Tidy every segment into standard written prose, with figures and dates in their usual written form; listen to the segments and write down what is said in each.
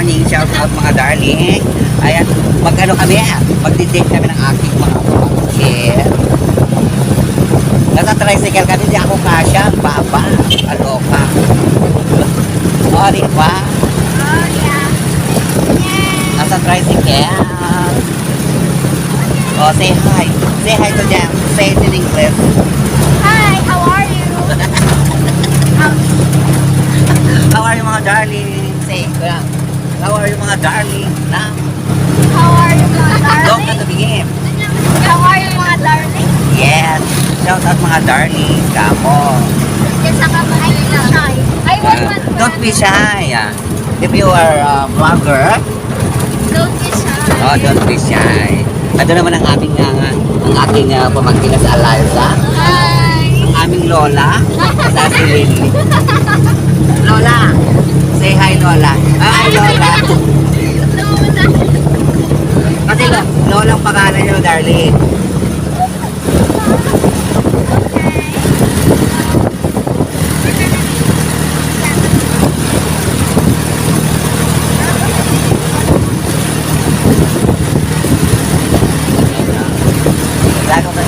morning, shout out mga darling. Ayan, mag-ano kami, mag-date kami ng aking mga pamangkin. Nasa tricycle kami, di ako kasya, baba, aloka. O, di ba? Oh, yeah. Nasa tricycle. O, say hi. Say hi to them. Say it in English. Hi, how are you? How are you mga darling? Say, how are you mga darling? Na? How are you, mga Don't darling? at the begin. How are you, mga darling? Yes. Shout out mga darling. Kamo. Yes, saka ay, shy. I want one. Don't be shy. If you are a vlogger, Don't be shy. don't be shy. Ito naman ang aming ang aking pamangkin na si Eliza. Hi. Ang aming lola, sa si Lily. Lola, say hi Lola. Hi Lola. Kasi Lola ang pangalan niyo, darling.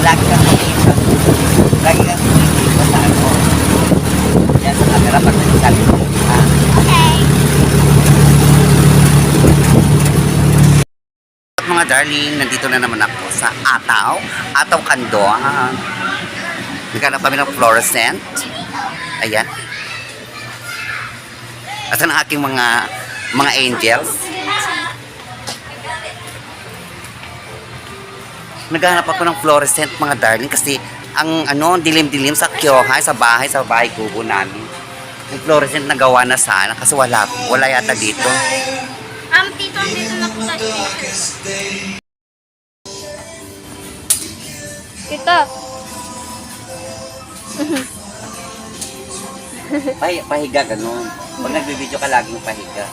Lagi kang kumikita. Lagi kang kumikita sa ano. Yan sa camera pag nagsasabi mo. Ha? Okay. Mga darling, nandito na naman ako sa Ataw Kandoan. Naghanap kami ng fluorescent. Ayan. At ang aking mga angels. Naghanap ako ng fluorescent mga darling kasi ang dilim-dilim sa Kyohay, sa bahay kubo namin. Yung fluorescent na gawa na sana kasi wala yata dito. Tito, dito na po sa teacher. Tito. Pahiga ganun. Pag nagbibideo ka laging pahiga.